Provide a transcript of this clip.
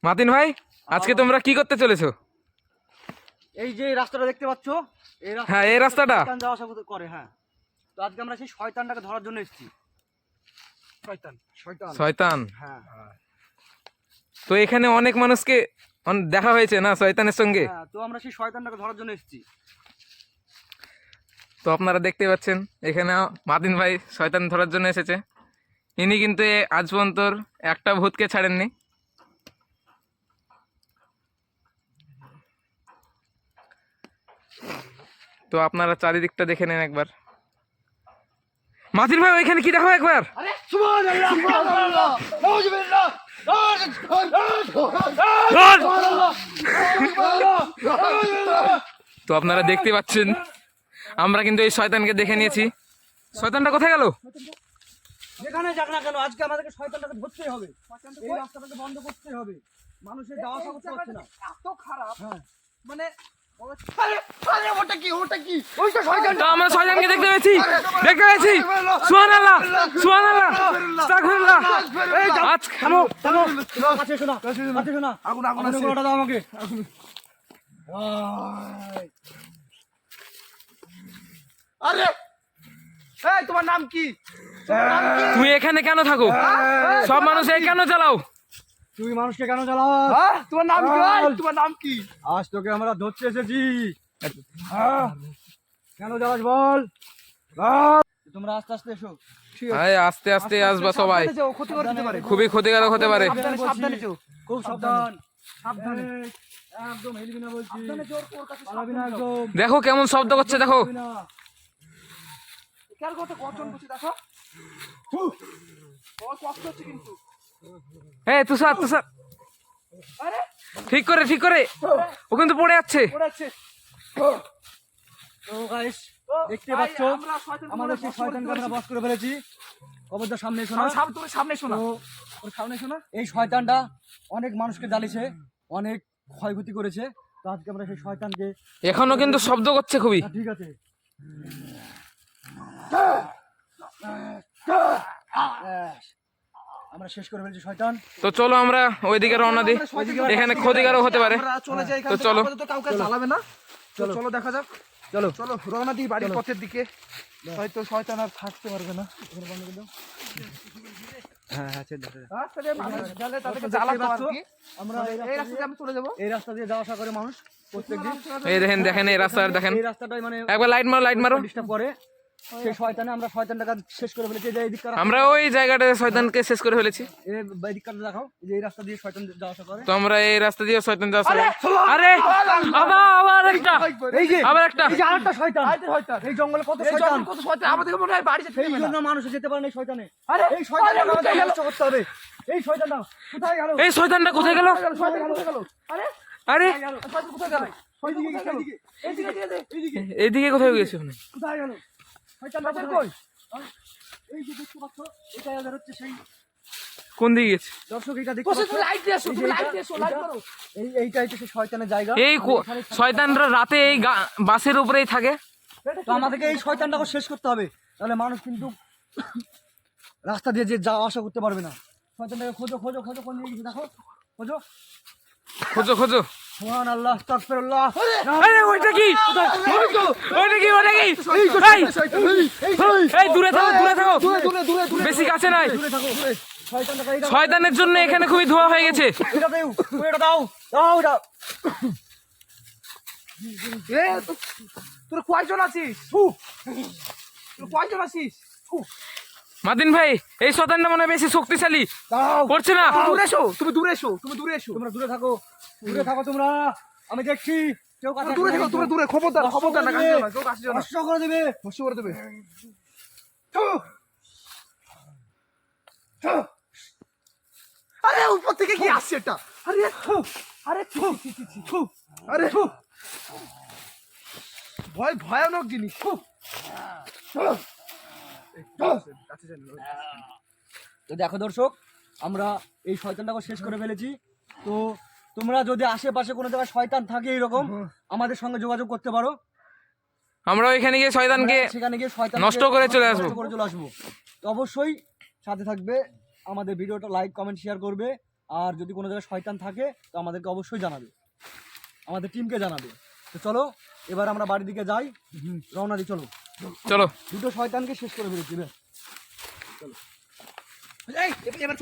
মাতিন ভাই, আজকে তোমরা কি করতে চলেছো? এই যে রাস্তাটা দেখতে পাচ্ছ, হ্যাঁ, এই রাস্তাটা শয়তান যাওয়া আসা করে। হ্যাঁ, তো আজকে আমরা সেই শয়তানটাকে ধরার জন্য এসেছি। শয়তান শয়তান শয়তান। হ্যাঁ তো এখানে অনেক মানুষকে দেখা হয়েছে না শয়তানের সঙ্গে। হ্যাঁ, তো আমরা সেই শয়তানটাকে ধরার জন্য এসেছি। তো আপনারা দেখতে পাচ্ছেন এখানে মাতিন ভাই শয়তান ধরার জন্য এসেছে। ইনি কিন্তু আজ পর্যন্ত একটা ভূতকে ছাড়েননি। তো আপনারা চারিদিকটা দেখে নেন একবার। মাতিন ভাই ওইখানে কি দেখো একবার। তো আপনারা দেখতে পাচ্ছেন আমরা কিন্তু এই শয়তানকে দেখে নিয়েছি। শয়তানটা কোথায় গেল? যেখানে যাক না কেন, আজকে আমাদেরকে শয়তানটাকে ধরতেই হবে। এই রাস্তাটাকে বন্ধ করতেই হবে। মানুষের যাওয়া আসা করতে পারছে না, এত খারাপ। হ্যাঁ, মানে তো আমরা শয়তানকে দেখতে পেয়েছি। সুবহানাল্লাহ, সুবহানাল্লাহ, আস্তাগফিরুল্লাহ। থামো থামো, কাছে এসো না, কাছে এসো না। আগুন ওটা দাও আমাকে। আরে এই তোমার নাম কি? তুমি এখানে কেন থাকো? সব মানুষ এই কেন চালাও? তুই মানুষকে কেন জ্বালাস? তোমার নাম কি? তোমার নাম কি? আজ তোকে আমরা ধরতে এসেছি। কেন জ্বালাস বল? তোমরা আস্তে আস্তে এসো। আস্তে আস্তে আসবা সবাই, ক্ষতি করে দিতে পারে। খুবই ক্ষতিকারক হতে পারে। সাবধানে যাও। খুব সাবধান, সাবধানে, একদম হেলবি না বলছি। পালাবি না একদম। দেখো কেমন শব্দ করছে, দেখো। পালাবি না। কার কথা কজন বসে দেখো। তোমার কষ্ট হচ্ছে কিন্তু। হ্যাঁ তুষার, তুষার আরে ঠিক করে, ঠিক করে। ও কিন্তু পড়ে যাচ্ছে। পড়ে আছে। তো গাইস দেখতে পাচ্ছ, আমাদের সেই শয়তানকে আমরা বশ করে ফেলেছি। খবরদার সামনে এসো না। তুমি সামনে শোনা। ওর সামনে এসো না। এই শয়তানটা অনেক মানুষকে জ্বালিয়েছে, অনেক ক্ষয়ক্ষতি করেছে। তো আজকে আমরা সেই শয়তানকে এখনো কিন্তু শব্দ করছে খুবই। ঠিক আছে, আমরা শেষ করে ফেলেছি শয়তান। তো চলো আমরা ওইদিকে রওনা দিই, এখানে ক্ষতিকারক হতে পারে। আমরা চলে যাই। তো চলো। কাউকে জ্বালাবে না। চলো। চলো দেখা যাক। চলো চলো রওনা দিই বাড়ির পথের দিকে। হয়তো শয়তান আর থাকতে পারবে না। হ্যাঁ হ্যাঁ, রাস্তাতে মানুষ গেলে তাদেরকে জ্বালাতো আর কি। আমরা এই রাস্তা দিয়ে আমি চলে যাবো। এই রাস্তা দিয়ে যাওয়া আসা করে মানুষ প্রত্যেকদিন। এই দেখেন, দেখেন এই রাস্তাটা দেখেন। এই রাস্তাটাই মানে একবার লাইট মারো, লাইট মারো। ডিস্টার্ব করে। সেই শয়তানে আমরা শয়তানটাকে শেষ করে ফেলেছি। এই দিককার আমরা ওই জায়গাটাতে শয়তানকে শেষ করে ফেলেছি। এই দিককারটা দেখাও, এই যে এই রাস্তা দিয়ে শয়তান যাওয়া আসা করে। তো আমরা এই রাস্তা দিয়ে শয়তান যাওয়া আসা। আরে আবার একটা, এই যে আবার একটা। এই যে আরেকটা শয়তান। এই জঙ্গলে কত শয়তান। কত শয়তান আমাদের মনে হয় বাড়ি যেতে এই দেবে না। জন্য মানুষ যেতে পারে না এই শয়তানে। আরে এই শয়তানকে আরে, আমাদের কোথায় গেল? নষ্ট করতে হবে। এই শয়তানটা কোথায় গেল? এই শয়তানটা কোথায় গেল? শয়তান কোথায় গেল? আরে আরে শয়তান কোথায় গেল? এইদিকে গেছে, এইদিকে এইদিকে এইদিকে কোথায় গেছে? কোথায় গেল? শয়তানটা শয়তান কোথায়? কই? এই যে দেখতে পাচ্ছ, এটা এদের হচ্ছে সেই কোন দিকে গেছে? দর্শক, এটা দেখতে বসে পাচ্ছ? তুমি লাইট দিয়ে এসো, এই যে তুমি লাইট এইটা- দিয়ে এসো, লাইট এইটা- করো। এইটা হচ্ছে সেই শয়তানের জায়গা। এই শয়তানরা রাতে এই বাসের উপরেই থাকে। তো আমাদেরকে এই শয়তানটাকে শেষ করতে হবে, তাহলে মানুষ কিন্তু রাস্তা দিয়ে যে যাওয়া আসা করতে পারবে না। শয়তানটাকে খোঁজো খোঁজো খোঁজো, কোন দিকে গেছে দেখো, খোঁজো। খোঁজো, খোঁজো। সুবহানাল্লাহ, আস্তাগফিরুল্লাহ। আরে ওইটা কি? ওইটা কি? ওইটা কি? এই দূরে থাকো, দূরে থাকো, বেশি কাছে নাই। দূরে থাকো। শয়তানটাকে এইটা শয়তানের জন্য এখানে খুবই ধোয়া হয়ে গেছে। এটা দাও, এটা দাও, দাও এটা। এ তোর কয়জন আছিস? তোর কয়জন আছিস? মাদিন ভাই, এই শয়তানটা মনে হয় বেশি শক্তিশালী। দাও, পড়ছে না? দূরে এসো, তুমি দূরে এসো, তুমি দূরে এসো। তোমরা দূরে থাকো, দূরে থাকো তোমরা। আমি দেখছি কেউ কাছে দূরে থেকো, তোমরা দূরে। খবরদার, খবরদার না, কাছে যেও না, কেউ কাছে যেও না। নষ্ট করে দেবে। নষ্ট করে দেবে। আরে উপর থেকে কি আসছে এটা? আরে আরে আরে ভয়ানক জিনিস। তো দেখো দর্শক, আমরা এই শয়তানটাকে শেষ করে ফেলেছি। তো তোমরা যদি আশেপাশে কোনো জায়গায় শয়তান থাকে এরকম, আমাদের সঙ্গে যোগাযোগ করতে পারো। আমরা ওইখানে গিয়ে শয়তানকে সেখানে গিয়ে শয়তান নষ্ট করে চলে আসবো। তো অবশ্যই সাথে থাকবে, আমাদের ভিডিওটা লাইক কমেন্ট শেয়ার করবে। আর যদি কোনো জায়গায় শয়তান থাকে তো আমাদেরকে অবশ্যই জানাবে, আমাদের টিমকে জানাবে। তো চলো এবার আমরা বাড়ির দিকে যাই, রওনা দিই, চলো। চলো। দুটো শয়তানকে শেষ করে ফেলেছি রে, চলো।